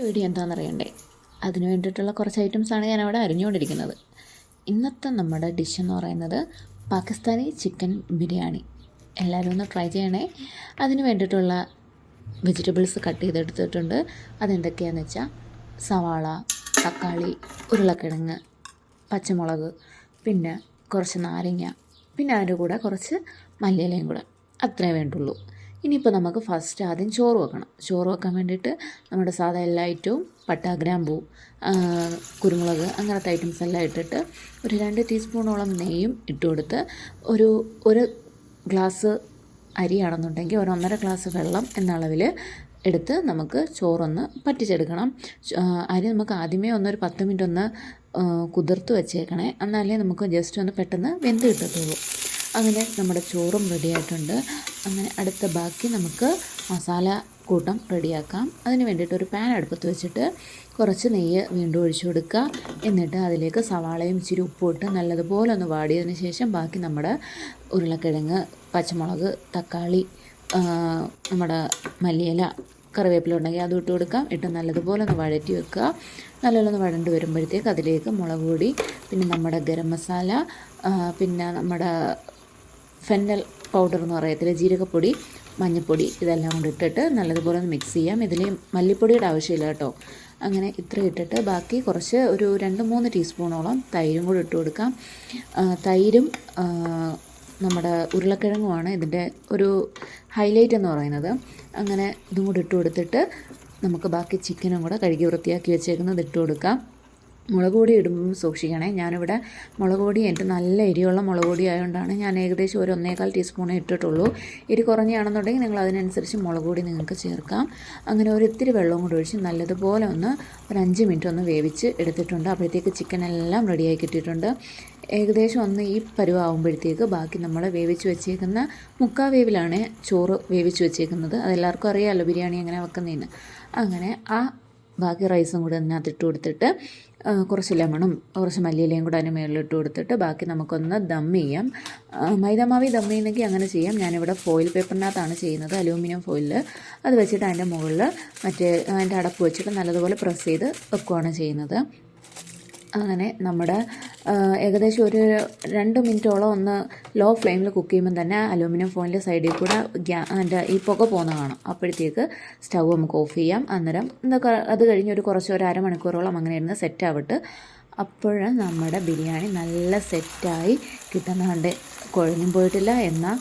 Video എന്താണെന്നറിയണ്ടേ? അതിന് വേണ്ടിയിട്ടുള്ള കുറച്ച് ഐറ്റംസാണ് ഞാനവിടെ അരിഞ്ഞുകൊണ്ടിരിക്കുന്നത്. ഇന്നത്തെ നമ്മുടെ ഡിഷ് എന്ന് പറയുന്നത് പാകിസ്ഥാനി ചിക്കൻ ബിരിയാണി. എല്ലാവരും ഒന്ന് ട്രൈ ചെയ്യണേ. അതിന് വേണ്ടിയിട്ടുള്ള വെജിറ്റബിൾസ് കട്ട് ചെയ്തെടുത്തിട്ടുണ്ട്. അതെന്തൊക്കെയാണെന്ന് വെച്ചാൽ സവാള, തക്കാളി, ഉരുളക്കിഴങ്ങ്, പച്ചമുളക്, പിന്നെ കുറച്ച് നാരങ്ങ, പിന്നെ അതിൻ്റെ കൂടെ കുറച്ച് മല്ലിയിലയും കൂടെ. അത്രേ വേണ്ടുള്ളൂ. ഇനിയിപ്പോൾ നമുക്ക് ഫസ്റ്റ് ആദ്യം ചോറ് വെക്കണം. ചോറ് വെക്കാൻ വേണ്ടിയിട്ട് നമ്മുടെ സാധാ എല്ലാ ഐറ്റവും പട്ട, ഗ്രാമ്പൂ, കുരുമുളക് അങ്ങനത്തെ ഐറ്റംസ് എല്ലാം ഇട്ടിട്ട് ഒരു 2 ടീസ്പൂണോളം നെയ്യും ഇട്ട് കൊടുത്ത് ഒരു ഗ്ലാസ് അരിയാണെന്നുണ്ടെങ്കിൽ 1.5 ഗ്ലാസ് വെള്ളം എന്ന അളവിൽ എടുത്ത് നമുക്ക് ചോറൊന്ന് പറ്റിച്ചെടുക്കണം. അരി നമുക്ക് ആദ്യമേ ഒരു 10 മിനിറ്റ് ഒന്ന് കുതിർത്ത് വെച്ചേക്കണേ. എന്നാലേ നമുക്ക് ജസ്റ്റ് ഒന്ന് പെട്ടെന്ന് വെന്ത് കിട്ടത്തുള്ളൂ. അങ്ങനെ നമ്മുടെ ചോറും റെഡിയായിട്ടുണ്ട്. അങ്ങനെ അടുത്ത ബാക്കി നമുക്ക് മസാല കൂട്ടം റെഡിയാക്കാം. അതിന് വേണ്ടിയിട്ട് ഒരു പാൻ അടുപ്പത്ത് വെച്ചിട്ട് കുറച്ച് നെയ്യ് വീണ്ടും ഒഴിച്ചു കൊടുക്കുക. എന്നിട്ട് അതിലേക്ക് സവാളയും ഇച്ചിരി ഉപ്പും ഇട്ട് നല്ലതുപോലെ ഒന്ന് വാടിയതിന് ശേഷം ബാക്കി നമ്മുടെ ഉരുളക്കിഴങ്ങ്, പച്ചമുളക്, തക്കാളി, നമ്മുടെ മല്ലിയില, കറിവേപ്പില ഉണ്ടെങ്കിൽ അതും ഇട്ട് കൊടുക്കാം. ഇട്ട് നല്ലതുപോലെ ഒന്ന് വഴറ്റി വെക്കുക. നല്ലോണം ഒന്ന് വഴണ്ട് വരുമ്പോഴത്തേക്ക് അതിലേക്ക് മുളക് പൊടി, പിന്നെ നമ്മുടെ ഗരം മസാല, പിന്നെ നമ്മുടെ ഫെന്നൽ പൗഡർ എന്ന് പറയത്തില്ല, ജീരകപ്പൊടി, മഞ്ഞൾപ്പൊടി, ഇതെല്ലാം കൊണ്ട് ഇട്ടിട്ട് നല്ലതുപോലെ ഒന്ന് മിക്സ് ചെയ്യാം. ഇതിൽ മല്ലിപ്പൊടിയുടെ ആവശ്യമില്ല കേട്ടോ. അങ്ങനെ ഇത്ര ഇട്ടിട്ട് ബാക്കി കുറച്ച് ഒരു 2-3 ടീസ്പൂണോളം തൈരും കൂടി ഇട്ട് കൊടുക്കാം. തൈരും നമ്മുടെ ഉരുളക്കിഴങ്ങുമാണ് ഇതിൻ്റെ ഒരു ഹൈലൈറ്റ് എന്ന് പറയുന്നത്. അങ്ങനെ ഇതും കൂടി ഇട്ട് കൊടുത്തിട്ട് നമുക്ക് ബാക്കി ചിക്കനും കൂടെ കഴുകി വൃത്തിയാക്കി വെച്ചേക്കുന്നത് ഇട്ട് കൊടുക്കാം. മുളക് പൊടി ഇടുമ്പം സൂക്ഷിക്കണേ. ഞാനിവിടെ മുളക് പൊടി എൻ്റെ നല്ല എരിയുള്ള മുളക് പൊടി ആയതുകൊണ്ടാണ് ഞാൻ ഏകദേശം ഒരു 1.25 ടീസ്പൂണേ ഇട്ടിട്ടുള്ളൂ. എരി കുറഞ്ഞാണെന്നുണ്ടെങ്കിൽ നിങ്ങൾ അതിനനുസരിച്ച് മുളക് പൊടി നിങ്ങൾക്ക് ചേർക്കാം. അങ്ങനെ ഒരു ഇത്തിരി വെള്ളവും കൂടി ഒഴിച്ച് നല്ലതുപോലെ ഒരു 5 മിനിറ്റ് ഒന്ന് വേവിച്ച് എടുത്തിട്ടുണ്ട്. അപ്പോഴത്തേക്ക് ചിക്കൻ എല്ലാം റെഡിയായി കിട്ടിയിട്ടുണ്ട്. ഏകദേശം ഈ പരുവാകുമ്പോഴത്തേക്ക് ബാക്കി നമ്മൾ വേവിച്ച് വെച്ചേക്കുന്ന മുക്കാൽ വേവിലാണ് ചോറ് വേവിച്ച് വെച്ചേക്കുന്നത്. അതെല്ലാവർക്കും അറിയാമല്ലോ ബിരിയാണി എങ്ങനെ വെക്കുന്നതെന്ന്. അങ്ങനെ ബാക്കി റൈസും കൂടി അതിനകത്ത് ഇട്ട് കൊടുത്തിട്ട് കുറച്ച് ലെമണും കുറച്ച് മല്ലിയിലയും കൂടെ അതിന് മുകളിലിട്ട് കൊടുത്തിട്ട് ബാക്കി നമുക്കൊന്ന് ദം ചെയ്യാം. മൈദാമാവി ദം ചെയ്യുന്നെങ്കിൽ അങ്ങനെ ചെയ്യാം. ഞാനിവിടെ ഫോയിൽ പേപ്പറിനകത്താണ് ചെയ്യുന്നത്, അലൂമിനിയം ഫോയിലിൽ. അത് വെച്ചിട്ട് അതിൻ്റെ മുകളിൽ അതിൻ്റെ അടപ്പ് വെച്ചിട്ട് നല്ലതുപോലെ പ്രസ് ചെയ്ത് വെക്കുകയാണ് ചെയ്യുന്നത്. അങ്ങനെ നമ്മുടെ ഏകദേശം ഒരു 2 മിനിറ്റോളം ഒന്ന് ലോ ഫ്ലെയിമിൽ കുക്ക് ചെയ്യുമ്പം തന്നെ അലൂമിനിയം ഫോയിലിൻ്റെ സൈഡിൽ കൂടെ അതിൻ്റെ ഈ പുക പോകുന്ന കാണാം. അപ്പോഴത്തേക്ക് സ്റ്റൗ നമുക്ക് ഓഫ് ചെയ്യാം. അന്നേരം അത് കഴിഞ്ഞ് ഒരു അരമണിക്കൂറോളം അങ്ങനെ ഇരുന്ന് സെറ്റ് ആവട്ടെ. അപ്പോഴും നമ്മുടെ ബിരിയാണി നല്ല സെറ്റായി കിട്ടുന്നുണ്ട്. കുഴഞ്ഞും പോയിട്ടില്ല എന്നാൽ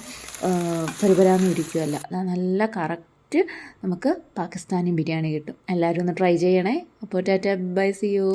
പരിപരാന്നും ഇരിക്കുമല്ല. നല്ല കറക്റ്റ് നമുക്ക് പാകിസ്ഥാനി ബിരിയാണി കിട്ടും. എല്ലാവരും ഒന്ന് ട്രൈ ചെയ്യണേ. അപ്പോൾ ടാറ്റ, ബൈ, സി യു.